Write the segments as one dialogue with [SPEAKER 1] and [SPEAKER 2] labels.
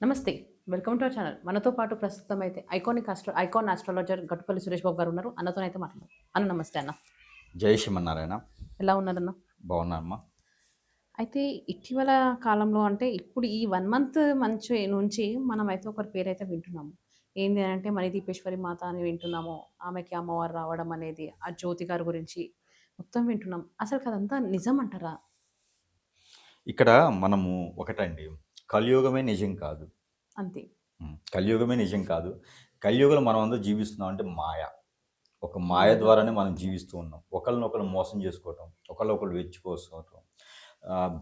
[SPEAKER 1] నమస్తే. Welcome to our channel. మనతో పాటు ప్రస్తుతం అయితే ఐకాన్ ఆస్ట్రాలజర్ గట్టుపల్లి సురేష్ బాబు గారు ఉన్నారు. అన్నతోనైతే మాట్లాడదాం. అన్న నమస్తే అన్న.
[SPEAKER 2] జై శ్రీమన్నారాయణ.
[SPEAKER 1] ఎలా ఉన్నారన్న?
[SPEAKER 2] బాగున్నానమ్మా.
[SPEAKER 1] అయితే ఇటీవల కాలంలో అంటే ఇప్పుడు ఈ 1 మంత్ నుంచి మనమైతే ఒకరి పేరైతే వింటున్నాము. ఏంది అనంటే మణిదీపేశ్వరి మాత అని వింటున్నాము. ఆమెకి అమ్మవారు రావడం అనేది, ఆ జ్యోతి గారి గురించి మొత్తం వింటున్నాం. అసలుకదంతా నిజమంటారా?
[SPEAKER 2] ఇక్కడ మనము ఒకటండి, కలియుగమే నిజం కాదు.
[SPEAKER 1] అంతే.
[SPEAKER 2] కలియుగమే నిజం కాదు. కలియుగంలో మనం అందరూ జీవిస్తున్నాం అంటే మాయ. ఒక మాయ ద్వారానే మనం జీవిస్తూ ఉన్నాం. ఒకళ్ళనొకళ్ళు మోసం చేసుకోవటం, ఒకళ్ళొకళ్ళు వెచ్చిపోసుకోవటం,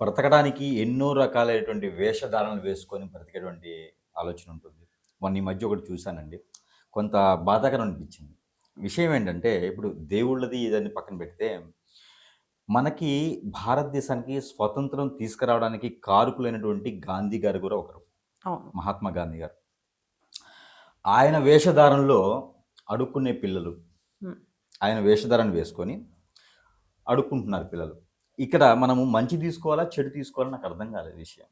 [SPEAKER 2] బ్రతకడానికి ఎన్నో రకాలైనటువంటి వేషధారణలు వేసుకొని బ్రతికేటువంటి ఆలోచన ఉంటుంది. మొన్న ఈ మధ్య ఒకటి చూశానండి, కొంత బాధాకరం అనిపించింది. విషయం ఏంటంటే, ఇప్పుడు దేవుళ్ళది ఇదని పక్కన పెడితే, మనకి భారతదేశానికి స్వతంత్రం తీసుకురావడానికి కారకులైనటువంటి గాంధీ గారు కూడా ఒకరు.
[SPEAKER 1] అవును.
[SPEAKER 2] మహాత్మా గాంధీ గారు. ఆయన వేషధారణలో అడుక్కునే పిల్లలు,
[SPEAKER 1] హ్మ్.
[SPEAKER 2] ఆయన వేషధారణ వేసుకొని అడుక్కుంటున్నారు పిల్లలు. ఇక్కడ మనము మంచి తీసుకోవాలా, చెడు తీసుకోవాలా నాకు అర్థం కాలేదు విషయం.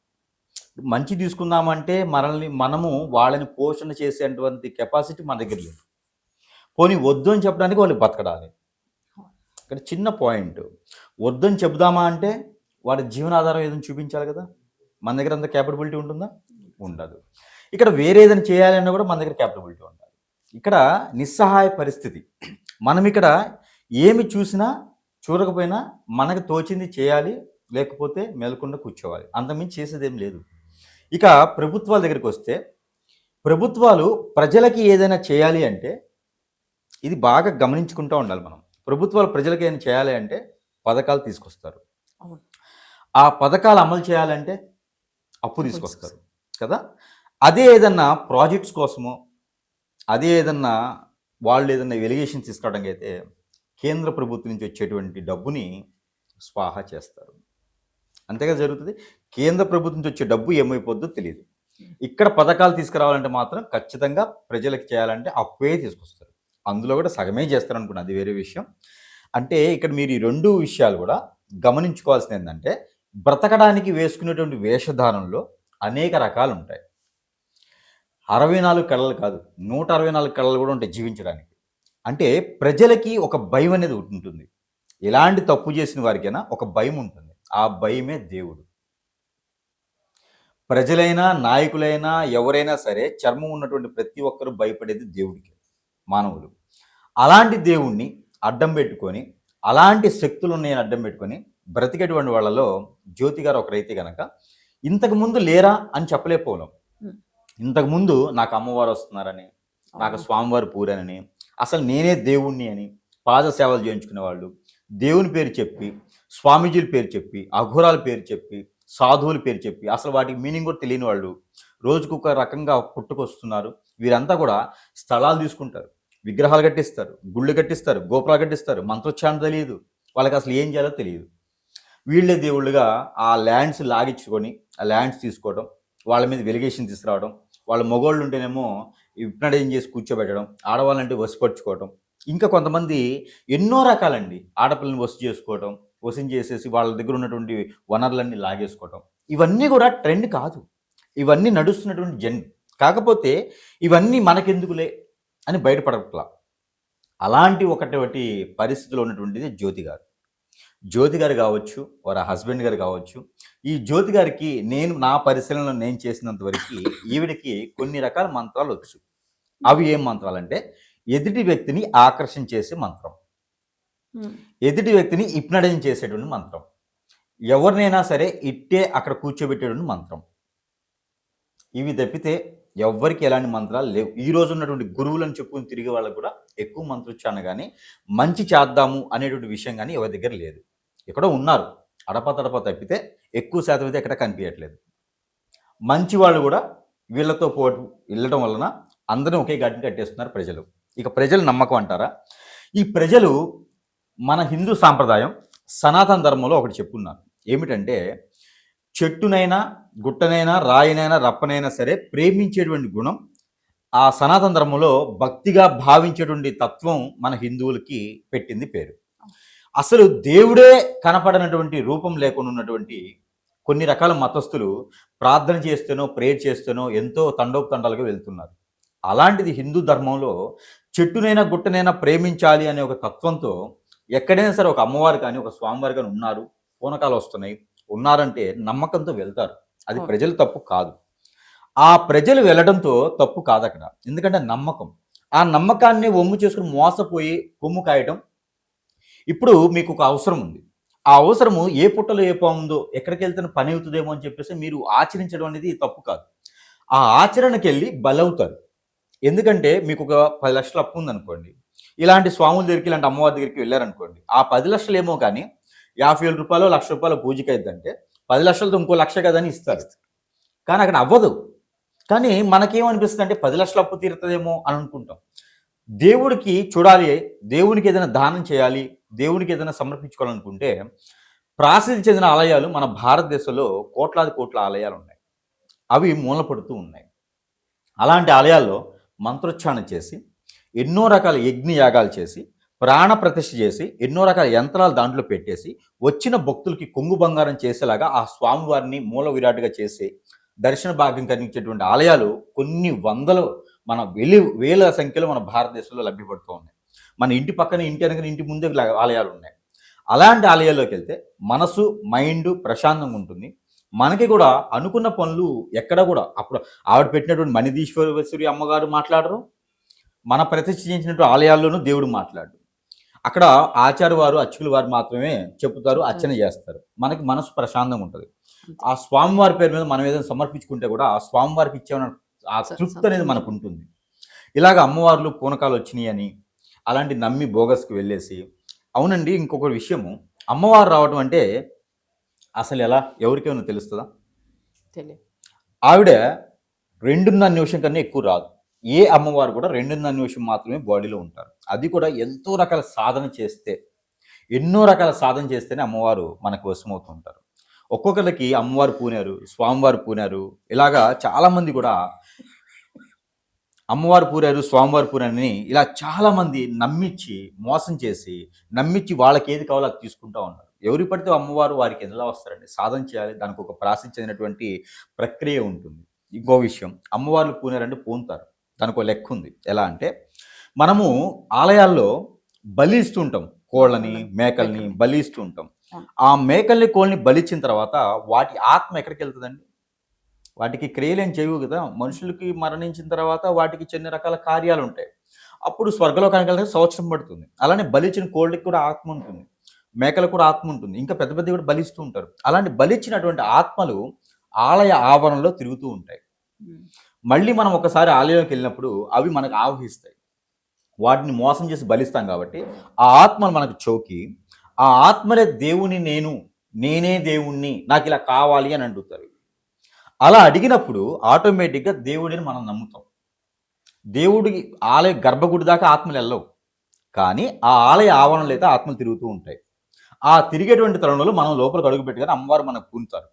[SPEAKER 2] మంచి తీసుకుందామంటే మనము వాళ్ళని పోషణ చేసేటువంటి కెపాసిటీ మన దగ్గర లేదు. పోనీ వద్దు అని చెప్పడానికి వాళ్ళు బతకడాలి. ఇక్కడ చిన్న పాయింట్, వద్దని చెబుదామా అంటే వాడి జీవనాధారం ఏదైనా చూపించాలి కదా. మన దగ్గర అంత క్యాపబిలిటీ ఉంటుందా? ఉండదు. ఇక్కడ వేరే ఏదైనా చేయాలన్నా కూడా మన దగ్గర క్యాపబిలిటీ ఉండాలి. ఇక్కడ నిస్సహాయ పరిస్థితి. మనం ఇక్కడ ఏమి చూసినా చూడకపోయినా మనకు తోచింది చేయాలి, లేకపోతే మేలకుండా కూర్చోవాలి. అంతకుమించి చేసేదేం లేదు. ఇక ప్రభుత్వాల దగ్గరికి వస్తే, ప్రభుత్వాలు ప్రజలకి ఏదైనా చేయాలి అంటే, ఇది బాగా గమనించుకుంటూ ఉండాలి మనం. ప్రభుత్వాలు ప్రజలకి ఏమైనా చేయాలి అంటే పథకాలు తీసుకొస్తారు. ఆ పథకాలు అమలు చేయాలంటే అప్పు తీసుకొస్తారు కదా. అదే ఏదన్నా ప్రాజెక్ట్స్ కోసమో, అదే ఏదన్నా వాళ్ళు ఏదన్నా ఎలిగేషన్స్ తీసుకోవడానికి అయితే కేంద్ర ప్రభుత్వం నుంచి వచ్చేటువంటి డబ్బుని స్వాహా చేస్తారు. అంతేగా జరుగుతుంది. కేంద్ర ప్రభుత్వం నుంచి వచ్చే డబ్బు ఏమైపోద్దో తెలియదు. ఇక్కడ పథకాలు తీసుకురావాలంటే మాత్రం ఖచ్చితంగా ప్రజలకు చేయాలంటే అప్పే తీసుకొస్తారు. అందులో కూడా సగమే చేస్తారు అనుకున్నా, అది వేరే విషయం. అంటే ఇక్కడ మీరు ఈ రెండు విషయాలు కూడా గమనించుకోవాల్సింది ఏంటంటే, బ్రతకడానికి వేసుకునేటువంటి వేషధారణలో అనేక రకాలు ఉంటాయి. 64 కళలు కాదు, 164 కళలు కూడా ఉంటాయి జీవించడానికి. అంటే ప్రజలకి ఒక భయం అనేది ఉంటుంది. ఎలాంటి తప్పు చేసిన వారికైనా ఒక భయం ఉంటుంది. ఆ భయమే దేవుడు. ప్రజలైనా, నాయకులైనా, ఎవరైనా సరే చర్మం ఉన్నటువంటి ప్రతి ఒక్కరూ భయపడేది దేవుడికి, మానవులు. అలాంటి దేవుణ్ణి అడ్డం పెట్టుకొని, అలాంటి శక్తులు ఉన్నాయని అడ్డం పెట్టుకొని బ్రతికేటువంటి వాళ్ళలో జ్యోతి గారు ఒకరైతే కనుక, ఇంతకుముందు లేరా అని చెప్పలేకపోలేం. ఇంతకుముందు నాకు అమ్మవారు వస్తున్నారని, నాకు స్వామివారు పూరనని, అసలు నేనే దేవుణ్ణి అని పాద సేవలు చేయించుకునే వాళ్ళు, దేవుని పేరు చెప్పి, స్వామీజీల పేరు చెప్పి, అఘోరాల పేరు చెప్పి, సాధువుల పేరు చెప్పి, అసలు వాటికి మీనింగ్ కూడా తెలియని వాళ్ళు రోజుకు ఒక రకంగా పుట్టుకొస్తున్నారు. వీరంతా కూడా స్థలాలు తీసుకుంటారు, విగ్రహాలు కట్టిస్తారు, గుళ్ళు కట్టిస్తారు, గోపురాలు కట్టిస్తారు. మంత్రోచ్చారణ తెలియదు వాళ్ళకి, అసలు ఏం చేయాలో తెలియదు. వీళ్ళే దేవుళ్ళుగా ఆ ల్యాండ్స్ లాగించుకొని, ఆ ల్యాండ్స్ తీసుకోవడం, వాళ్ళ మీద వెలిగేషన్ తీసుకురావడం, వాళ్ళ మగోళ్ళు ఉంటేనేమో హిప్నటైజ్ చేసి కూర్చోబెట్టడం, ఆడవాళ్ళంటే వసిపరుచుకోవడం, ఇంకా కొంతమంది ఎన్నో రకాలండి. ఆడపిల్లని వసు చేసుకోవడం, వసం చేసేసి వాళ్ళ దగ్గర ఉన్నటువంటి వనరులన్నీ లాగేసుకోవడం, ఇవన్నీ కూడా ట్రెండ్ కాదు. ఇవన్నీ నడుస్తున్నటువంటి కాకపోతే ఇవన్నీ మనకెందుకులే అని బయటపడట్లా. అలాంటి ఒకటి పరిస్థితిలో ఉన్నటువంటిది జ్యోతి గారు. జ్యోతి గారు కావచ్చు, వారి హస్బెండ్ గారు కావచ్చు. ఈ జ్యోతి గారికి నా పరిశీలనలో నేను చేసినంత వరకు ఈవిడికి కొన్ని రకాల మంత్రాలు వచ్చు. అవి ఏం మంత్రాలంటే, ఎదుటి వ్యక్తిని ఆకర్షించేసే మంత్రం, ఎదుటి వ్యక్తిని హిప్నటైజ్ చేసేటువంటి మంత్రం, ఎవరినైనా సరే ఇట్టే అక్కడ కూర్చోబెట్టేటువంటి మంత్రం. ఇవి తప్పితే ఎవ్వరికి ఎలాంటి మంత్రాలు లేవు. ఈ రోజు ఉన్నటువంటి గురువులను చెప్పుకుని తిరిగే వాళ్ళకు కూడా ఎక్కువ మంత్రోచ్చారణ కానీ, మంచి చేద్దాము అనేటువంటి విషయం కానీ ఎవరి దగ్గర లేదు. ఎక్కడో ఉన్నారు అడపతడప తప్పితే, ఎక్కువ శాతం అయితే ఎక్కడ కనిపించట్లేదు. మంచి వాళ్ళు కూడా వీళ్ళతో పోటు వెళ్ళడం వలన అందరూ ఒకే గడ్డి కట్టేస్తున్నారు ప్రజలు. ఇక ప్రజలు నమ్మకం అంటారా? ఈ ప్రజలు మన హిందూ సాంప్రదాయం సనాతన ధర్మంలో ఒకటి చెప్పున్నారు. ఏమిటంటే, చెట్టునైనా, గుట్టనైనా, రాయినైనా, రప్పనైనా సరే ప్రేమించేటువంటి గుణం ఆ సనాతన ధర్మంలో భక్తిగా భావించేటువంటి తత్వం మన హిందువులకి పెట్టింది పేరు. అసలు దేవుడే కనపడనటువంటి రూపం లేకుండా ఉన్నటువంటి కొన్ని రకాల మతస్థులు ప్రార్థన చేస్తేనో, ప్రేయర్ చేస్తేనో ఎంతో తండోపతండాలుగా వెళ్తున్నారు. అలాంటిది హిందూ ధర్మంలో చెట్టునైనా, గుట్టనైనా ప్రేమించాలి అనే ఒక తత్వంతో ఎక్కడైనా సరే ఒక అమ్మవారు కానీ, ఒక స్వామివారు కానీ ఉన్నారు, పూనకాలొస్తున్నాయి, ఉన్నారంటే నమ్మకంతో వెళ్తారు. అది
[SPEAKER 1] అవును.
[SPEAKER 2] ప్రజల తప్పు కాదు. ఆ ప్రజలు వెళ్ళడంతో తప్పు కాదక్కడ. ఎందుకంటే నమ్మకం. ఆ నమ్మకాన్ని వమ్ము చేసుకొని మోసపోయి కొమ్ము కాయటం. ఇప్పుడు మీకొక అవసరం ఉంది. ఆ అవసరము ఏ పుట్టలో ఏ పాముందో, ఎక్కడికెళ్తేనే పని అవుతదేమో అని చెప్పేసి మీరు ఆచరించడం అనేది తప్పు కాదు. ఆ ఆచరణకెళ్ళి బలవుతారు. ఎందుకంటే మీకొక 10,00,000 అప్పు ఉందనుకోండి. ఇలాంటి స్వాముల దగ్గరికి, ఇలాంటి అమ్మవారి దగ్గరికి వెళ్లారనుకోండి. ఆ 10,00,000 ఏమో కానీ రూ. 50,000 రూ. 1,00,000 పూజకయిద్దంటే 10,00,000తో ఇంకో 1,00,000 కదా అని ఇస్తారు. కానీ అక్కడ అవ్వదు. కానీ మనకేమనిపిస్తదంటే 10,00,000 అప్పు తీరుతదేమో అని అనుకుంటాం. దేవుడికి చూడాలి, దేవునికి ఏదైనా దానం చేయాలి, దేవునికి ఏదైనా సమర్పించుకోవాలనుకుంటే ప్రసిద్ధి చెందిన ఆలయాలు మన భారతదేశంలో కోట్లాది కోట్ల ఆలయాలున్నాయి. అవి మూలపడుతూ ఉన్నాయి. అలాంటి ఆలయాల్లో మంత్రోచ్చారణ చేసి, ఎన్నో రకాల యజ్ఞ యాగాలు చేసి, ప్రాణ ప్రతిష్ఠ చేసి, ఎన్నో రకాల యంత్రాలు దాంట్లో పెట్టేసి, వచ్చిన భక్తులకి కొంగు బంగారం చేసేలాగా ఆ స్వామివారిని మూల విరాట్‌గా చేసి, దర్శన భాగ్యం కలిగించేటువంటి ఆలయాలు కొన్ని వందలు మన వేల సంఖ్యలో మన భారతదేశంలో లభ్యపడుతూ ఉన్నాయి. మన ఇంటి పక్కన, ఇంటి వెనకన, ఇంటి ముందే ఆలయాలున్నాయి. అలాంటి ఆలయాల్లోకెళ్తే మనసు, మైండు ప్రశాంతంగా ఉంటుంది. మనకి కూడా అనుకున్న పనులు ఎక్కడ కూడా అప్పుడు ఆవిడ పెట్టినటువంటి మణిదీశ్వరేశ్వరి అమ్మగారు మాట్లాడరు. మన ప్రతిష్ఠ చేయించినటువంటి ఆలయాల్లోనూ దేవుడు మాట్లాడు. అక్కడ ఆచార్య వారు, అర్చకులు వారు మాత్రమే చెప్పుతారు, అర్చన చేస్తారు. మనకి మనసు ప్రశాంతంగా ఉంటది.
[SPEAKER 1] అంతే.
[SPEAKER 2] ఆ స్వామివారి పేరు మీద మనం ఏదైనా సమర్పించుకుంటే కూడా ఆ స్వామివారికి ఇచ్చామన్న ఆ తృప్తి అనేది
[SPEAKER 1] సంతృప్తి.
[SPEAKER 2] మనకుంటుంది. ఇలాగ అమ్మవార్లు పూనకాలు వచ్చినాయని అలాంటి నమ్మి బోగస్‌కి వెళ్ళేసి అవునండి. ఇంకొక విషయము, అమ్మవారు రావటం అంటే అసలు ఎలా? ఎవరికేమైనా తెలుస్తదా?
[SPEAKER 1] తెలియదు.
[SPEAKER 2] ఆవిడ 2:30 నిమిషం కన్నా ఎక్కువ రాదు. ఏ అమ్మవారు కూడా 2:30 నిమిషం మాత్రమే బాడీలో ఉంటారు. అది కూడా ఎంతో రకాల సాధన చేస్తే, ఎన్నో రకాల సాధన చేస్తేనే అమ్మవారు మనకు వశమవుతూ ఉంటారు. ఒక్కొక్కళ్ళకి అమ్మవారు పూనారు, స్వామివారు పూనారు. ఇలాగా చాలామంది కూడా అమ్మవారు పూరారు, స్వామివారు పూరారని ఇలా చాలామంది నమ్మిచ్చి, మోసం చేసి, నమ్మిచ్చి వాళ్ళకేది కావాలో అది తీసుకుంటా ఉన్నారు. ఎవరు పడితే అమ్మవారు వారికి ఎలా వస్తారండి? సాధన చేయాలి. దానికి ఒక ప్రాసెస్ చెందినటువంటి ప్రక్రియ ఉంటుంది. ఇంకో విషయం, అమ్మవార్లు పూనారంటే పూనుతారు. దానికో లెక్కుంది. ఎలా అంటే, మనము ఆలయాల్లో బలి ఇస్తూ ఉంటాం. కోళ్ళని, మేకల్ని
[SPEAKER 1] మేకల్ని.
[SPEAKER 2] బలి ఇస్తూ ఉంటాం.
[SPEAKER 1] అవును.
[SPEAKER 2] ఆ మేకల్ని, కోళ్ళని బలిచ్చిన తర్వాత వాటి ఆత్మ ఎక్కడికెళ్తదండి? వాటికి క్రియలేం చేయవు కదా! మనుషులకి మరణించిన తర్వాత వాటికి చిన్న రకాల కార్యాలుంటాయి. అప్పుడు స్వర్గలోకానికెళ్ళడానికి సంవత్సరం పడుతుంది. అలానే బలిచ్చిన కోళ్ళకి కూడా ఆత్మ ఉంటుంది. మేకలకు కూడా ఆత్మ ఉంటుంది. ఇంకా పెద్ద పెద్దవి కూడా బలిస్తూ ఉంటారు. అలాంటి బలిచ్చినటువంటి ఆత్మలు ఆలయ ఆవరణలో తిరుగుతూ ఉంటాయి.
[SPEAKER 1] హ్మ్.
[SPEAKER 2] మళ్ళీ మనం ఒకసారి ఆలయంకెళ్ళినప్పుడు అవి మనకు ఆవహిస్తాయి. వాటిని మోసం చేసి బలిస్తాం కాబట్టి, ఆ ఆత్మలు మనకు చోకి, ఆ ఆత్మలే దేవుని నేను, నేనే దేవుడిని, నాకిలా కావాలి అని అడుగుతారు. అలా అడిగినప్పుడు ఆటోమేటిక్‌గా దేవుడిని మనం నమ్ముతాం. దేవుడికి ఆలయ గర్భగుడి దాకా ఆత్మలెళ్ళవు. కానీ ఆ ఆలయ ఆవరణలో అయితే ఆత్మలు తిరుగుతూ ఉంటాయి. ఆ తిరిగేటువంటి తరుణంలో మనం లోపలికి అడుగుపెట్టగానే అమ్మవారు మనకు పూనుతారు.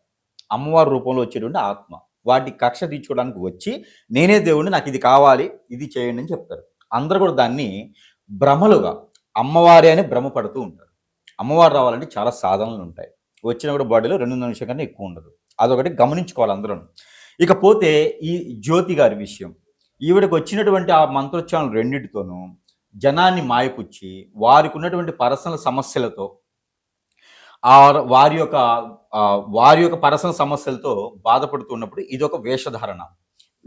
[SPEAKER 2] అమ్మవారి రూపంలో వచ్చేటువంటి ఆత్మ. వాటి కక్ష తీర్చుకోవడానికి వచ్చి, నేనే దేవుడిని, నాకిది కావాలి, ఇది చేయండి అని చెప్తారు. అందరూ కూడా దాన్ని భ్రమలుగా అమ్మవారే అని భ్రమపడుతూ ఉంటారు. అమ్మవారు రావాలంటే చాలా సాధనలుంటాయి. వచ్చినా కూడా బాడీలో 2:30 నిమిషం కన్నా ఎక్కువ ఉండదు. అదొకటి గమనించుకోవాలి అందరూను. ఇకపోతే ఈ జ్యోతి గారి విషయం. ఈవిడకి వచ్చినటువంటి ఆ మంత్రోచ్చారణలు రెండిటితోనూ జనాన్ని మాయపుచ్చి, వారికున్నటువంటి పర్సనల్ సమస్యలతో వారి యొక్క పర్సనల్ సమస్యలతో బాధపడుతున్నప్పుడు ఇదొక వేషధారణ.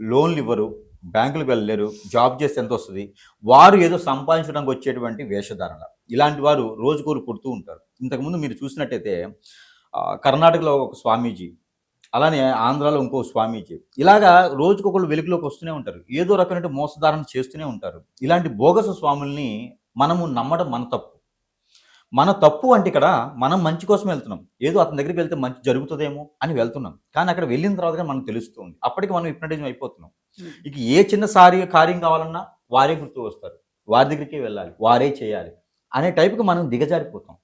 [SPEAKER 2] లోన్‌లివ్వరు, బ్యాంకులకు వెళ్ళలేరు, జాబ్ చేస్తే ఎంతొస్తది? వారు ఏదో సంపాదించడానికి వచ్చేటువంటి వేషధారణ. ఇలాంటి వారు రోజుకోరు పుడుతూ ఉంటారు. ఇంతకుముందు మీరు చూసినట్టయితే కర్ణాటకలో ఒక స్వామీజీ, అలానే ఆంధ్రాలో ఇంకో స్వామీజీ. ఇలాగా రోజుకొకళ్ళు వెలుగులోకి వస్తూనే ఉంటారు. ఏదో రకమైన మోసధారణ చేస్తూనే ఉంటారు. ఇలాంటి బోగసు స్వాముల్ని మనము నమ్మడం మన తప్పు. మన తప్పు అంటే ఇక్కడ మనం మంచి కోసం వెళ్తున్నాం. ఏదో అతని దగ్గరికి వెళ్తే మంచి జరుగుతదేమో అని వెళ్తున్నాం. కానీ అక్కడ వెళ్ళిన తర్వాత మనకు తెలుస్తుంది. అప్పటికి మనం హిప్నటిజం అయిపోతున్నాం.
[SPEAKER 1] హ్మ్.
[SPEAKER 2] ఇక ఏ చిన్న కార్యం కావాలన్నా వారే గుర్తు వస్తారు. వారి దగ్గరికే వెళ్ళాలి. వారే చేయాలి అనే టైప్‌కి మనం దిగజారిపోతాం.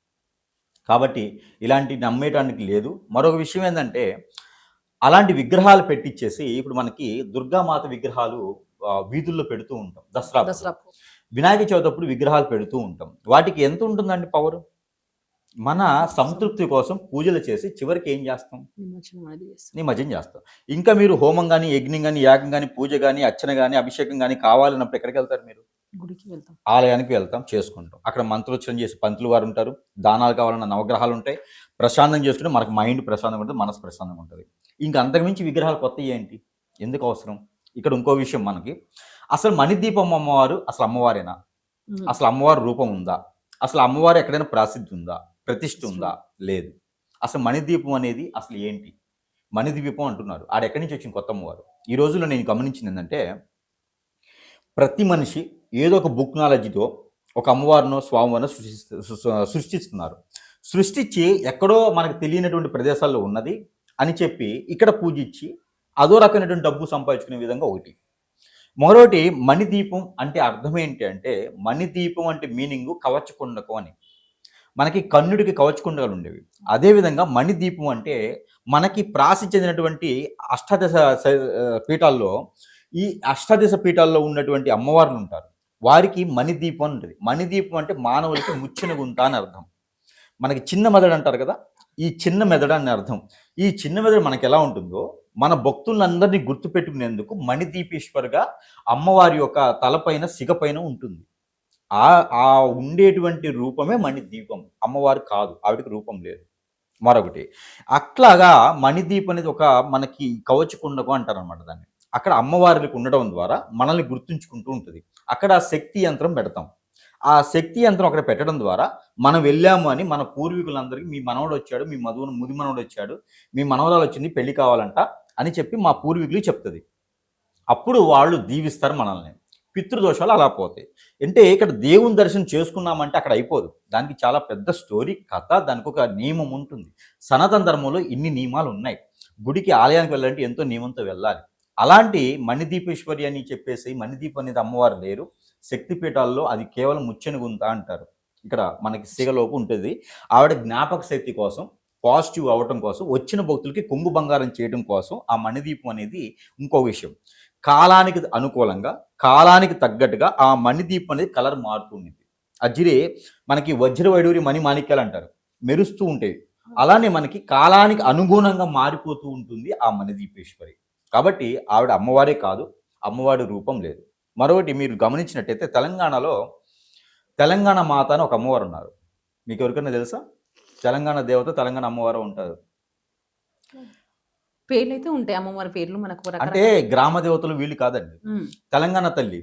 [SPEAKER 2] కాబట్టి ఇలాంటి నమ్మేయటానికి లేదు. మరొక విషయం ఏందంటే, అలాంటి విగ్రహాలు పెట్టిచ్చేసి ఇప్పుడు మనకి దుర్గామాత విగ్రహాలు వీధుల్లో పెడుతూ ఉంటాం దసరా అప్పుడు.
[SPEAKER 1] దసరా
[SPEAKER 2] వినాయక చవితి అప్పుడు విగ్రహాలు పెడుతూ ఉంటాం. వాటికి ఎంత ఉంటుందండి పవరు? మన సంతృప్తి కోసం పూజలు చేసి చివరికి ఏం చేస్తాం?
[SPEAKER 1] నిమజ్జనం అనేది చేస్తాం.
[SPEAKER 2] నిమజ్జనం చేస్తాం. ఇంకా మీరు హోమం గాని, యజ్ఞం గాని, యాగం గాని, పూజ గాని, అర్చన గాని, అభిషేకం గాని కావాలన్నప్పుడు ఎక్కడికెళ్తారు మీరు?
[SPEAKER 1] గుడికి వెళ్తాం.
[SPEAKER 2] ఆలయానికి వెళ్తాం, చేసుకుంటాం. అక్కడ మంత్రోచ్చరణ చేసి పంతులు వారు ఉంటారు. దానాలు కావాలన్న నవగ్రహాలు ఉంటాయి. ప్రశాంతం చేసుకుంటే మనకు మైండ్ ప్రశాంతంగా ఉంటుంది, మనసు ప్రశాంతంగా ఉంటుంది. ఇంకా అంతకుమించి విగ్రహాలు కొత్తయి ఏంటి? ఎందుకు అవసరం? ఇక్కడ ఇంకో విషయం మనకి, అసలు మణిదీపం అమ్మవారు అసలు అమ్మవారేనా?
[SPEAKER 1] హ్మ్.
[SPEAKER 2] అసలు అమ్మవారి రూపం ఉందా? అసలు అమ్మవారు ఎక్కడైనా ప్రాసిద్ధి ఉందా? ప్రతిష్ఠ ఉందా? లేదు. అసలు మణిదీపం అనేది అసలు ఏంటి? మణిద్వీపం అంటున్నారు. ఆడెక్కడి నుంచి వచ్చింది కొత్త అమ్మవారు? ఈ రోజుల్లో నేను గమనించింది ఏంటంటే, ప్రతి మనిషి ఏదో ఒక బుక్ నాలెడ్జ్‌తో ఒక అమ్మవారినో, స్వామివారినో సృష్టిస్తున్నారు. సృష్టించి ఎక్కడో మనకు తెలియనటువంటి ప్రదేశాల్లో ఉన్నది అని చెప్పి ఇక్కడ పూజించి అదో రకమైనటువంటి డబ్బు సంపాదించుకునే విధంగా ఒకటి. మరోటి మణిదీపం అంటే అర్థం ఏంటి అంటే, మణిదీపం అంటే మీనింగు కవచకుండకం అని. మనకి కన్నుడికి కవచకుండలు ఉండేవి. అదేవిధంగా మణిదీపం అంటే మనకి ప్రాసి చెందినటువంటి అష్టాదశ పీఠాల్లో ఈ అష్టాదశ పీఠాల్లో ఉన్నటువంటి అమ్మవార్లు ఉంటారు. వారికి మణిదీపం ఉంటుంది. మణిదీపం అంటే మానవులకి ముచ్చిన గుంత అని అర్థం. మనకి చిన్న మెదడు అంటారు కదా, ఈ చిన్న మెదడు అని అర్థం. ఈ చిన్న మెదడు మనకి ఎలా ఉంటుందో మన భక్తులందరినీ గుర్తుపెట్టుకునేందుకు మణిదీపేశ్వర్గా అమ్మవారి యొక్క తలపైన సిగపైన ఉంటుంది. ఆ ఆ ఉండేటువంటి రూపమే మణిదీపం. అమ్మవారు కాదు, ఆవిడకి రూపం లేదు. మరొకటి అట్లాగా మణిదీపం అనేది ఒక మనకి కవచకుండకం అంటారనమాట దాన్ని. అక్కడ అమ్మవారికి ఉండడం ద్వారా మనల్ని గుర్తుంచుకుంటూ ఉంటుంది. అక్కడ శక్తి యంత్రం పెడతాం. ఆ శక్తి యంత్రం అక్కడ పెట్టడం ద్వారా మనం వెళ్ళాము అని మన పూర్వీకులందరికీ మీ మనవడు వచ్చాడు, మీ ముది మనవడు వచ్చాడు, మీ మనవరాలు వచ్చింది, పెళ్లి కావాలంట అని చెప్పి మా పూర్వీకులు చెప్తుంది. అప్పుడు వాళ్ళు దీవిస్తారు మనల్ని. పితృదోషాలు అలా పోతాయి. అంటే ఇక్కడ దేవుని దర్శనం చేసుకున్నామంటే అక్కడ అయిపోదు. దానికి చాలా పెద్ద స్టోరీ, కథ, దానికి ఒక నియమం ఉంటుంది. సనాతన ధర్మంలో ఇన్ని నియమాలు ఉన్నాయి. గుడికి ఆలయానికి వెళ్ళాలంటే ఎంతో నియమంతో వెళ్ళాలి. అలాంటి మణిదీపేశ్వరి అని చెప్పేసి మణిదీపం అనేది అమ్మవారు లేరు. శక్తిపీఠాల్లో అది కేవలం ముచ్చెన గుంత అంటారు. ఇక్కడ మనకి సిగలోపు ఉంటుంది. ఆవిడ జ్ఞాపక శక్తి కోసం, పాజిటివ్ అవ్వటం కోసం, వచ్చిన భక్తులకి కొంగు బంగారం చేయడం కోసం ఆ మణిదీపం అనేది ఇంకో విషయం. కాలానికి అనుకూలంగా, కాలానికి తగ్గట్టుగా ఆ మణిదీపం అనేది కలర్ మారుతుంది. అజిరే మనకి వజ్ర వైడూరి మణి మాణిక్యాలు అంటారు, మెరుస్తూ ఉంటాయి. అలానే మనకి కాలానికి అనుగుణంగా మారిపోతూ ఉంటుంది ఆ మణిదీపేశ్వరి. కాబట్టి ఆవిడ అమ్మవారే కాదు, అమ్మవారి రూపం లేదు. మరొకటి మీరు గమనించినట్టయితే తెలంగాణలో తెలంగాణ మాత అని ఒక అమ్మవారు ఉన్నారు. మీకు ఎవరికైనా తెలుసా? తెలంగాణ దేవత, తెలంగాణ అమ్మవారు ఉంటారు.
[SPEAKER 1] పేర్లైతే ఉంటాయి. అమ్మవారి పేర్లు మనకు
[SPEAKER 2] అంటే
[SPEAKER 1] రకరకాల.
[SPEAKER 2] గ్రామ దేవతలు వీళ్ళు కాదండి.
[SPEAKER 1] హ్మ్.
[SPEAKER 2] తెలంగాణ తల్లి.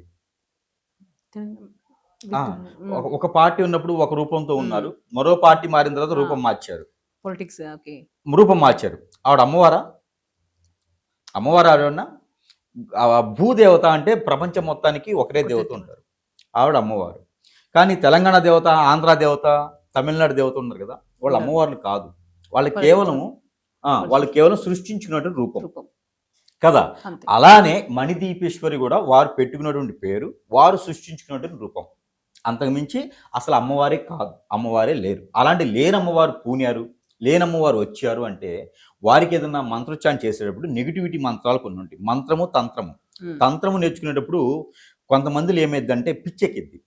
[SPEAKER 2] ఆ!
[SPEAKER 1] హ్మ్.
[SPEAKER 2] ఒక పార్టీ ఉన్నప్పుడు ఒక రూపంతో
[SPEAKER 1] హ్మ్.
[SPEAKER 2] ఉన్నారు. మరో పార్టీ మారిన తర్వాత
[SPEAKER 1] ఆ!
[SPEAKER 2] రూపం మార్చారు.
[SPEAKER 1] పొలిటిక్స్. ఓకే.
[SPEAKER 2] రూపం మార్చారు. ఆవిడ అమ్మవారా? అమ్మవారు ఆవిడేమన్నా? భూదేవత అంటే ప్రపంచం మొత్తానికి ఒకటే
[SPEAKER 1] ఒకటే
[SPEAKER 2] దేవత
[SPEAKER 1] దేవత.
[SPEAKER 2] ఉంటారు. ఆవిడ అమ్మవారు. కానీ తెలంగాణ దేవత, ఆంధ్ర దేవత, తమిళనాడు దేవత ఉన్నారు కదా, వాళ్ళు
[SPEAKER 1] ఉన్నారు.
[SPEAKER 2] అమ్మవార్లు కాదు. వాళ్ళు
[SPEAKER 1] పరి
[SPEAKER 2] కేవలం వాళ్ళు
[SPEAKER 1] పరిస్థితి.
[SPEAKER 2] కేవలం సృష్టించినటువంటి రూపం
[SPEAKER 1] రూపం.
[SPEAKER 2] కదా!
[SPEAKER 1] అంతే.
[SPEAKER 2] అలానే మణిదీపేశ్వరి కూడా వారు పెట్టుకున్నటువంటి పేరు, వారు సృష్టించుకున్నటువంటి రూపం. అంతకు మించి అసలు అమ్మవారే కాదు, అమ్మవారే లేరు. అలాంటి లేనమ్మవారు పూనారు, లేనమ్మవారు వచ్చారు అంటే వారికి ఏదైనా మంత్రోచ్చారణ చేసేటప్పుడు నెగిటివిటీ మంత్రాలు కొన్ని ఉంటాయి. మంత్రము, తంత్రము.
[SPEAKER 1] హ్మ్.
[SPEAKER 2] తంత్రము నేర్చుకునేటప్పుడు కొంతమందిలో ఏమైద్దంటే పిచ్చెక్కిద్ది.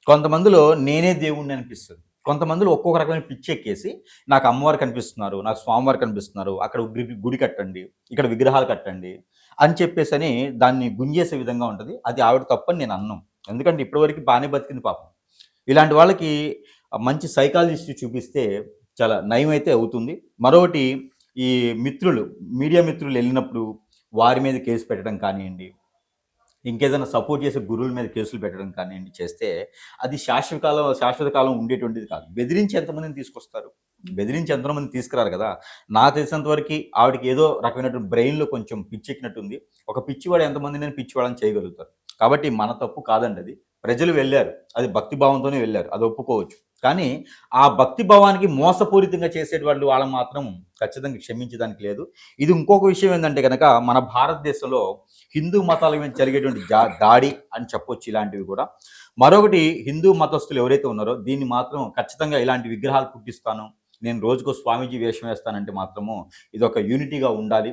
[SPEAKER 2] కొంతమందిలో నేనే దేవుడిని అనిపిస్తుంది. కొంతమందిలో ఒక్కొక్క రకమైన పిచ్చెక్కేసి నాకు అమ్మవారు కనిపిస్తున్నారు, నాకు స్వామివారు కనిపిస్తున్నారు, అక్కడ గుడి కట్టండి, ఇక్కడ విగ్రహాలు కట్టండి అని చెప్పేసని దాన్ని గుంజేసే విధంగా ఉంటుంది. అది ఆవిడ తప్పని నేను అన్నాను. ఎందుకంటే ఇప్పటివరకు బాగానే బతికింది పాపం. ఇలాంటి వాళ్ళకి మంచి సైకాలజిస్ట్ చూపిస్తే చాలా నయం అయితే అవుతుంది. మరొకటి ఈ మిత్రులు, మీడియా మిత్రులు వెళ్ళినప్పుడు వారి మీద కేసు పెట్టడం కానివ్వండి, ఇంకేదైనా సపోర్ట్ చేసే గురువుల మీద కేసులు పెట్టడం కానివ్వండి చేస్తే అది శాశ్వత కాలం ఉండేటువంటిది కాదు. బెదిరించి ఎంతమందిని తీసుకొస్తారు? బెదిరించి ఎంతమందిని తీసుకురారు కదా! నాకు తెలిసినంత వరకు ఆవిడకి ఏదో రకమైనటువంటి బ్రెయిన్‌లో కొంచెం పిచ్చెక్కినట్టుంది. ఒక పిచ్చివాడు ఎంతమందినైనా పిచ్చివాడని చేయగలుగుతారు. కాబట్టి మన తప్పు కాదండి అది. ప్రజలు వెళ్లారు. అది భక్తి భావంతోనే వెళ్లారు. అది ఒప్పుకోవచ్చు. కానీ ఆ భక్తి భావానికి మోసపూరితంగా చేసేటువంటి వాళ్ళని మాత్రం ఖచ్చితంగా క్షమించడానికి లేదు. ఇది ఇంకొక విషయం ఏందంటే గనక మన భారతదేశంలో హిందూ మతాల మీద జరిగేటువంటి దాడి అని చెప్పొచ్చు ఇలాంటివి కూడా. మరొకటి హిందూ మతస్థులు ఎవరైతే ఉన్నారో దీన్ని మాత్రం ఖచ్చితంగా ఇలాంటి విగ్రహాలు పుట్టిస్తాను, నేను రోజుకో స్వామీజీ వేషం వేస్తానంటే మాత్రము ఇదొక యూనిటీగా ఉండాలి.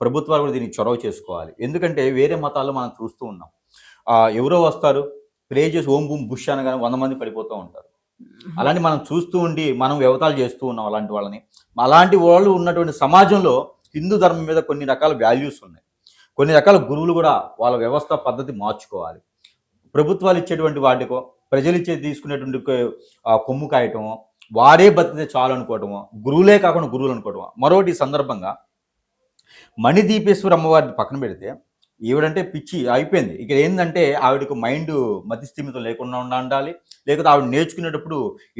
[SPEAKER 2] ప్రభుత్వాలు కూడా దీనికి చొరవ చేసుకోవాలి. ఎందుకంటే వేరే మతాల్లో మనం చూస్తూ ఉన్నాం. ఎవరో వస్తారు, ప్రే చేసి ఓం బూమ్ బుష్ అనగానే 100 మంది పడిపోతూ ఉంటారు. అలాంటి మనం చూస్తూ ఉండి మనం వ్యవతాలు చేస్తూ ఉన్నాం అలాంటి వాళ్ళని. అలాంటి వాళ్ళు ఉన్నటువంటి సమాజంలో హిందూ ధర్మం మీద కొన్ని రకాల వాల్యూస్ ఉన్నాయి. కొన్ని రకాల గురువులు కూడా వాళ్ళ వ్యవస్థ పద్ధతి మార్చుకోవాలి. ప్రభుత్వాలు ఇచ్చేటువంటి వాటికో, ప్రజలు తీసుకునేటువంటి కొమ్ము కాయటమో, వారే బతికితే చాలు అనుకోవటమో, గురువులే కాకుండా గురువులు అనుకోవటమో. మరొకటి ఈ సందర్భంగా మణిదీపేశ్వరి అమ్మవారిని పక్కన పెడితే ఈవిడంటే పిచ్చి అయిపోయింది. ఇక్కడ ఏందంటే ఆవిడకు మైండ్ మతిస్థిమితం లేకుండా ఉండాలి. లేకపోతే ఆవిడ నేర్చుకునేటప్పుడు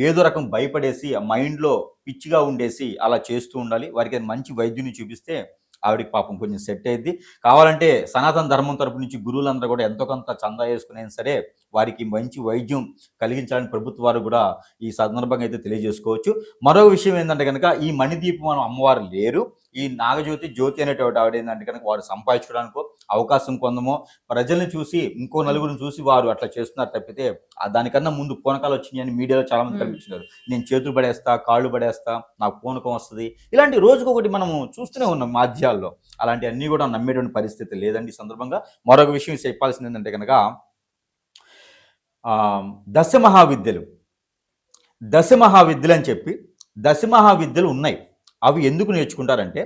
[SPEAKER 2] ఏదో రకం భయపడేసి ఆ మైండ్‌లో పిచ్చిగా ఉండేసి అలా చేస్తూ ఉండాలి. వారికి మంచి వైద్యుని చూపిస్తే ఆవిడకి పాపం కొంచెం సెట్ అయ్యిద్ది. కావాలంటే సనాతన ధర్మం తరపు నుంచి గురువులందరూ కూడా ఎంతో కొంత చందా వేసుకునైనా సరే వారికి మంచి వైద్యం కలిగించాలని ప్రభుత్వాలు కూడా ఈ సందర్భంగా అయితే తెలియజేసుకోవచ్చు. మరో విషయం ఏంటంటే గనక ఈ మణిదీపం అమ్మవారు లేరు. ఈ నాగజ్యోతి, జ్యోతి అనేటువంటి ఆవిడ ఏంటంటే కనుక వారు సంపాదించుకోవడానికో, అవకాశం పొందమో, ప్రజల్ని చూసి ఇంకో నలుగురిని చూసి వారు అట్లా చేస్తున్నారు తప్పితే దానికన్నా ముందు పూనకాలు వచ్చినాయని మీడియాలో చాలా మంది కనిపించినారు. నేను చేతులు పడేస్తా, కాళ్ళు పడేస్తా, నాకు పూనకం వస్తుంది. ఇలాంటి రోజుకొకటి మనము చూస్తూనే ఉన్నాం మాధ్యాల్లో. అలాంటివన్నీ కూడా నమ్మేటువంటి పరిస్థితి లేదండి. ఈ సందర్భంగా మరొక విషయం చెప్పాల్సింది ఏంటంటే కనుక దశ మహావిద్యలు అని చెప్పి దశ మహావిద్యలు ఉన్నాయి. అవి ఎందుకు నేర్చుకుంటారంటే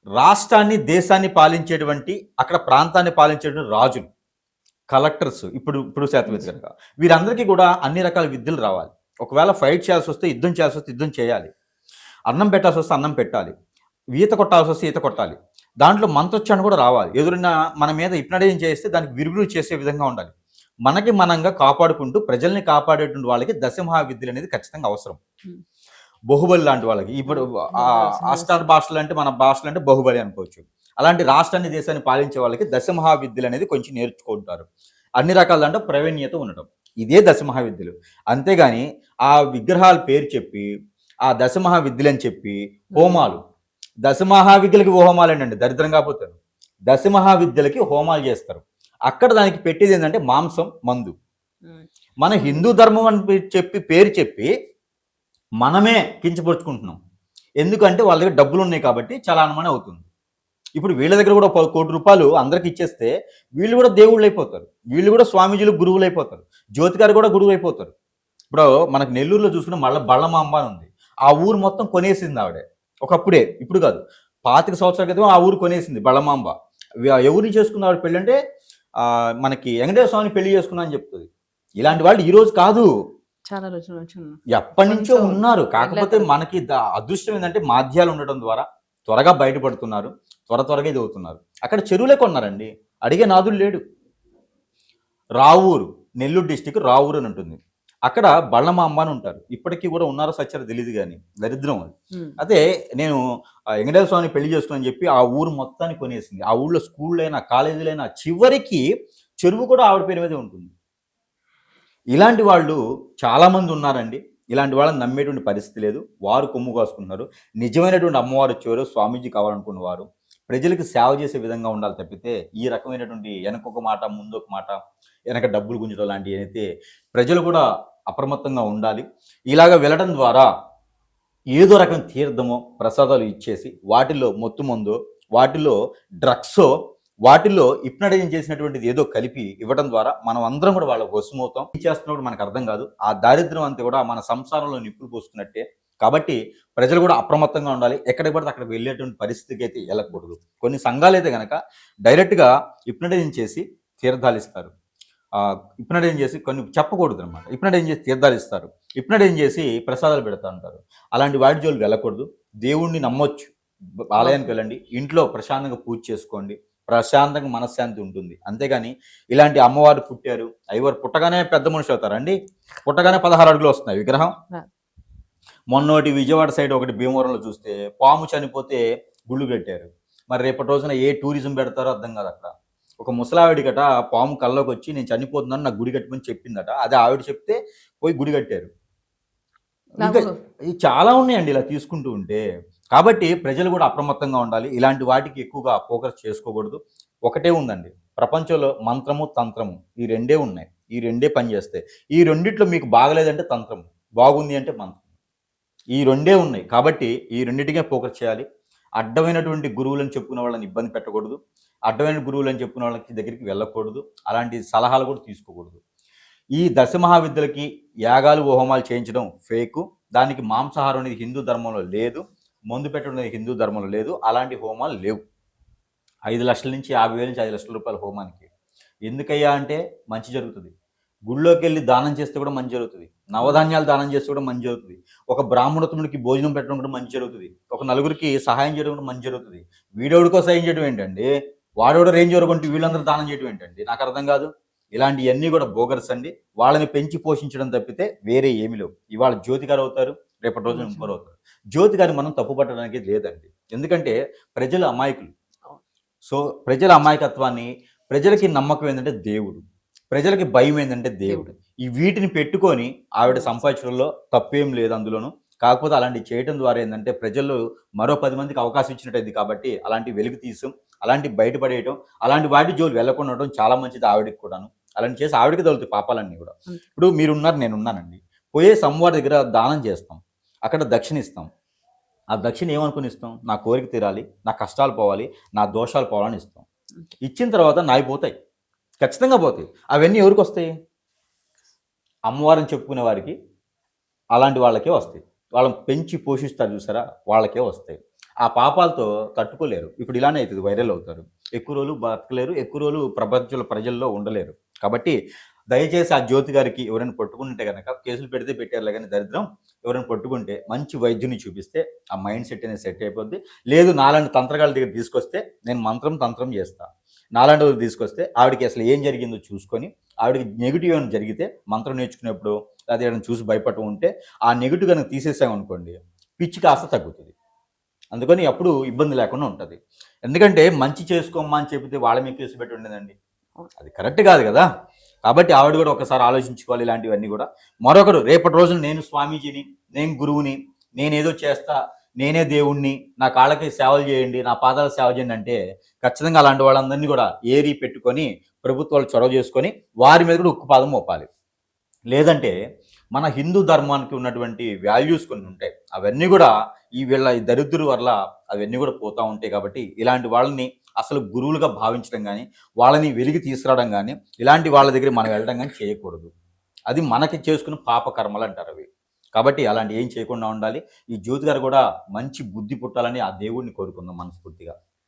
[SPEAKER 2] రాష్ట్రాన్ని, దేశాన్ని పాలించేటువంటి, అక్కడ ప్రాంతాన్ని పాలించేటువంటి రాజులు, కలెక్టర్స్, ఇప్పుడు శాతవేత్త కనుక వీరందరికీ కూడా అన్ని రకాల విద్యలు రావాలి. ఒకవేళ ఫైట్ చేయాల్సి వస్తే, యుద్ధం చేయాల్సి వస్తే యుద్ధం చేయాలి. అన్నం పెట్టాల్సి వస్తే అన్నం పెట్టాలి. ఈత కొట్టాల్సి వస్తే ఈత కొట్టాలి. దాంట్లో మంత్రోచ్చారణ కూడా రావాలి. ఎదురున్న మన మీద హిప్నటైజింగ్ చేస్తే దానికి విరుగుడు చేసే విధంగా ఉండాలి. మనకి మనంగా కాపాడుకుంటూ ప్రజల్ని కాపాడేటువంటి వాళ్ళకి దశ మహావిద్యలు అనేది ఖచ్చితంగా అవసరం. బాహుబలి లాంటి వాళ్ళకి ఇప్పుడు అష్టార్ భాషలు అంటే మన భాషలు అంటే బాహుబలి అనుకోవచ్చు. అలాంటి రాష్ట్రాన్ని, దేశాన్ని పాలించే వాళ్ళకి దశ మహావిద్యలు అనేది కొంచెం నేర్చుకుంటారు. అన్ని రకాల దాంట్లో ప్రావీణ్యత ఉండటం, ఇదే దశ మహావిద్యలు. అంతేగాని ఆ విగ్రహాల పేరు చెప్పి ఆ దశ మహావిద్యలు అని చెప్పి హోమాలు, దశ మహావిద్యలకి హోమాలు ఏంటండి దరిద్రంగా పోతారు. దశ మహావిద్యలకి హోమాలు చేస్తారు. అక్కడ దానికి పెట్టేది ఏంటంటే మాంసం, మందు. మన హిందూ ధర్మం అని చెప్పి పేరు చెప్పి మనమే కించపరుచుకుంటున్నాం. ఎందుకంటే వాళ్ళ దగ్గర డబ్బులు ఉన్నాయి కాబట్టి చాలా అనుమానం అవుతుంది. ఇప్పుడు వీళ్ళ దగ్గర కూడా ₹1 కోటి అందరికి ఇచ్చేస్తే వీళ్ళు కూడా దేవుళ్ళు అయిపోతారు. వీళ్ళు కూడా స్వామీజీలు, గురువులు అయిపోతారు. జ్యోతి గారు కూడా గురువు అయిపోతారు. ఇప్పుడు మనకు నెల్లూరులో చూసుకున్న బళ్ళమాంబ అని ఉంది. ఆ ఊరు మొత్తం కొనేసింది ఆవిడే ఒకప్పుడే, ఇప్పుడు కాదు. 25 సంవత్సరాల క్రితం ఆ ఊరు కొనేసింది బళ్ళమాంబ. ఎవరిని చేసుకున్న ఆవిడ పెళ్ళి అంటే మనకి వెంకటేశ్వర స్వామిని పెళ్లి చేసుకున్నా అని చెప్తుంది. ఇలాంటి వాళ్ళు ఈ రోజు కాదు,
[SPEAKER 1] చాలా రోజుల నుంచి
[SPEAKER 2] ఎప్పటి నుంచో ఉన్నారు. కాకపోతే మనకి అదృష్టం ఏంటంటే మాధ్యాలు ఉండటం ద్వారా త్వరగా బయటపడుతున్నారు, త్వరగా ఇది అవుతున్నారు. అక్కడ చెరువులే కొన్నారండి, అడిగే నాదుడు లేడు. రావూరు, నెల్లూరు డిస్టిక్ రావూరు అని ఉంటుంది. అక్కడ బళ్ళమాంబ అని ఉంటారు. ఇప్పటికీ కూడా ఉన్నారో సచ్చారో తెలియదు కానీ దరిద్రం అది. అదే నేను వెంకటేశ్వర స్వామిని పెళ్లి చేసుకుని చెప్పి ఆ ఊరు మొత్తాన్ని కొనేసింది. ఆ ఊళ్ళో స్కూళ్ళైనా, కాలేజీలైనా, చివరికి చెరువు కూడా ఆవిడ పేరు మీదే ఉంటుంది. ఇలాంటి వాళ్ళు చాలామంది ఉన్నారండి. ఇలాంటి వాళ్ళని నమ్మేటువంటి పరిస్థితి లేదు. వారు కొమ్ము కాసుకుంటున్నారు. నిజమైనటువంటి అమ్మవారు వచ్చేవారు, స్వామీజీ కావాలనుకున్న వారు ప్రజలకు సేవ చేసే విధంగా ఉండాలి తప్పితే ఈ రకమైనటువంటి వెనకొక మాట, ముందొక మాట, వెనక డబ్బులు గుంజడం లాంటివి అయితే ప్రజలు కూడా అప్రమత్తంగా ఉండాలి. ఇలాగ వెళ్ళడం ద్వారా ఏదో రకం తీర్థమో, ప్రసాదాలు ఇచ్చేసి వాటిల్లో మొత్తు మందో, వాటిలో డ్రగ్సో, వాటిల్లో హిప్నటైజింగ్ చేసినటువంటిది ఏదో కలిపి ఇవ్వడం ద్వారా మనం అందరం కూడా వాళ్ళకు వశమవుతాం. ఏం చేస్తున్నప్పుడు మనకు అర్థం కాదు. ఆ దారిద్ర్యం అంతా కూడా మన సంసారంలో నిప్పులు పోస్తున్నట్టే. కాబట్టి ప్రజలు కూడా అప్రమత్తంగా ఉండాలి. ఎక్కడికి పడితే అక్కడికి వెళ్ళేటువంటి పరిస్థితికి అయితే వెళ్ళకూడదు. కొన్ని సంఘాలు అయితే కనుక డైరెక్ట్గా హిప్నటైజింగ్ చేసి తీర్థాలు ఇస్తారు. హిప్నటైజింగ్ చేసి కొన్ని చెప్పకూడదు అనమాట. హిప్నటైజింగ్ చేసి తీర్థాలు ఇస్తారు, హిప్నటైజింగ్ చేసి ప్రసాదాలు పెడతా ఉంటారు. అలాంటి వాటి జోలికి వెళ్ళకూడదు. దేవుణ్ణి నమ్మొచ్చు, ఆలయానికి వెళ్ళండి, ఇంట్లో ప్రశాంతంగా పూజ చేసుకోండి, ప్రశాంతంగా మనశ్శాంతి ఉంటుంది. అంతేగాని ఇలాంటి అమ్మవారు పుట్టారు, అయ్యవారు పుట్టగానే పెద్ద మనిషి అవుతారండి. పుట్టగానే 16 అడుగులు వస్తున్నాయి విగ్రహం. మొన్నటి విజయవాడ సైడ్ ఒకటి భీమవరంలో చూస్తే పాము చనిపోతే గుళ్ళు కట్టారు. మరి రేపటి రోజున ఏ టూరిజం పెడతారో అర్థం కాదు. అక్కడ ఒక ముసలావిడికట పాము కల్లోకి వచ్చి నేను చనిపోతున్నాను, నాకు గుడి కట్టమని చెప్పిందట. అదే ఆవిడ చెప్తే పోయి గుడి కట్టారు. ఇంకా చాలా ఉన్నాయండి ఇలా తీసుకుంటూ ఉంటే. కాబట్టి ప్రజలు కూడా అప్రమత్తంగా ఉండాలి. ఇలాంటి వాటికి ఎక్కువగా ఫోకస్ చేసుకోకూడదు. ఒకటే ఉందండి ప్రపంచంలో, మంత్రము, తంత్రము, ఈ రెండే ఉన్నాయి. ఈ రెండే పనిచేస్తాయి. ఈ రెండిట్లో మీకు బాగలేదంటే తంత్రము, బాగుంది అంటే మంత్రం, ఈ రెండే ఉన్నాయి. కాబట్టి ఈ రెండింటికే ఫోకస్ చేయాలి. అడ్డమైనటువంటి గురువులను చెప్పుకునే వాళ్ళని ఇబ్బంది పెట్టకూడదు. అడ్డమైన గురువులని చెప్పుకునే వాళ్ళకి దగ్గరికి వెళ్ళకూడదు. అలాంటి సలహాలు కూడా తీసుకోకూడదు. ఈ దశమహావిద్యలకి యాగాలు హోమాలు చేయించడం ఫేకు. దానికి మాంసాహారం అనేది హిందూ ధర్మంలో లేదు. మందు పెట్టడం అనేది హిందూ ధర్మంలో లేదు. అలాంటి హోమాలు లేవు. 5,00,000 నుంచి 50,000 నుంచి 5,00,000 రూపాయల హోమానికి. ఎందుకయ్యా అంటే మంచి జరుగుతుంది. గుళ్ళోకి వెళ్ళి దానం చేస్తే కూడా మంచి జరుగుతుంది. నవధాన్యాలు దానం చేస్తే కూడా మంచి జరుగుతుంది. ఒక బ్రాహ్మణోత్తముడికి భోజనం పెట్టడం కూడా మంచి జరుగుతుంది. ఒక నలుగురికి సహాయం చేయడం కూడా మంచి జరుగుతుంది. వీడెవడికో సహాయం చేయడం ఏంటండి? వాడెవడో రేంజ్ వరకు వీళ్ళందరూ దానం చేయడం ఏంటండి? నాకు అర్థం కాదు. ఇలాంటివన్నీ కూడా బోగర్స్ అండి. వాళ్ళని పెంచి పోషించడం తప్పితే వేరే ఏమీ లేవు. ఇవాళ జ్యోతి గారు అవుతారు, రేపటి రోజున ఇంకోరు అవుతారు. జ్యోతి గారిని మనం తప్పు పట్టడానికి లేదండి. ఎందుకంటే ప్రజలు అమాయకులు. సో ప్రజల అమాయకత్వాన్ని, ప్రజలకి నమ్మకం ఏంటంటే దేవుడు, ప్రజలకి భయం ఏంటంటే దేవుడు. ఈ వీటిని పెట్టుకొని ఆవిడ సంపాదించడంలో తప్పేం లేదు అందులోను. కాకపోతే అలాంటివి చేయడం ద్వారా ఏంటంటే ప్రజల్లో మరో 10 మందికి అవకాశం ఇచ్చినట్టయింది కాబట్టి అలాంటి వెలుగు తీసాం, అలాంటి బయటపడేయటం, అలాంటి వాటి జోలు వెళ్ళకుండా ఉండడం చాలా మంచిది ఆవిడకి కూడాను. అలాంటి చేసి ఆవిడకి తగులుతాయి పాపాలన్నీ కూడా. ఇప్పుడు మీరున్నారు, నేనున్నానండి. పోయే సోమవారి దగ్గర దానం చేస్తాం, అక్కడ దక్షిణ ఇస్తాం. ఆ దక్షిణ ఏమనుకుని ఇస్తాం? నా కోరిక తీరాలి, నా కష్టాలు పోవాలి, నా దోషాలు పోవాలని ఇస్తాం. ఇచ్చిన తర్వాత నాయి పోతాయి, ఖచ్చితంగా పోతాయి. అవన్నీ ఎవరికి వస్తాయి? అమ్మవారిని చెప్పుకునే వారికి, అలాంటి వాళ్ళకే వస్తాయి. వాళ్ళని పెంచి పోషిస్తారు చూసారా, వాళ్ళకే వస్తాయి. ఆ పాపాలతో తట్టుకోలేరు. ఇప్పుడు ఇలానే అవుతుంది, వైరల్ అవుతారు, ఎక్కువ రోజులు బతకలేరు, ఎక్కువ రోజులు ప్రజల్లో ఉండలేరు. కాబట్టి దయచేసి ఆ జ్యోతి గారికి ఎవరైనా పట్టుకుంటే కనుక, కేసులు పెడితే పెట్టారులే కానీ దరిద్రం, ఎవరైనా పట్టుకుంటే మంచి వైద్యుని చూపిస్తే ఆ మైండ్ సెట్ అనేది సెట్ అయిపోద్ది. లేదు నాలాంటి తంత్రగాళ్ళ దగ్గర తీసుకొస్తే నేను తంత్రం చేస్తా. నాలాంటి వాళ్ళు తీసుకొస్తే ఆవిడకి అసలు ఏం జరిగిందో చూసుకొని, ఆవిడకి నెగిటివ్ ఏమైనా జరిగితే మంత్రం నేర్చుకునేప్పుడు లేదా ఏమైనా చూసి భయపడటం ఉంటే ఆ నెగిటివ్ కనుక తీసేసామనుకోండి, పిచ్చి కాస్త తగ్గుతుంది. అందుకని అప్పుడు ఇబ్బంది లేకుండా ఉంటుంది. ఎందుకంటే మంచి చేసుకోమ్మా అని చెబితే వాళ్ళ మీద కేసు పెట్టి ఉండేదండి, అది కరెక్ట్ కాదు కదా. కాబట్టి ఆవిడ కూడా ఒకసారి ఆలోచించుకోవాలి ఇలాంటివన్నీ కూడా. మరొకరు రేపటి రోజున నేను స్వామీజీని, నేను గురువుని, నేనేదో చేస్తా, నేనే దేవుణ్ణి, నా కాళ్ళకి సేవలు చేయండి, నా పాదాల సేవ చేయండి అంటే ఖచ్చితంగా అలాంటి వాళ్ళందరినీ కూడా ఏరి పెట్టుకొని ప్రభుత్వాలు చొరవ చేసుకొని వారి మీద కూడా ఉక్కుపాదం మోపాలి. లేదంటే మన హిందూ ధర్మానికి ఉన్నటువంటి వాల్యూస్ కొన్ని ఉంటాయి, అవన్నీ కూడా ఈ దరిద్రుల వల్ల అవన్నీ కూడా పోతూ ఉంటాయి. కాబట్టి ఇలాంటి వాళ్ళని అసలు గురువులుగా భావించడం కానీ, వాళ్ళని వెలిగి తీసుకురావడం కానీ, ఇలాంటి వాళ్ళ దగ్గర మనం వెళ్ళడం కానీ చేయకూడదు. అది మనకి చేసుకున్న పాపకర్మలు అంటారు అవి. కాబట్టి అలాంటి ఏం చేయకుండా ఉండాలి. ఈ జ్యోతి గారు కూడా మంచి బుద్ధి పుట్టాలని ఆ దేవుడిని కోరుకుందాం మనస్ఫూర్తిగా.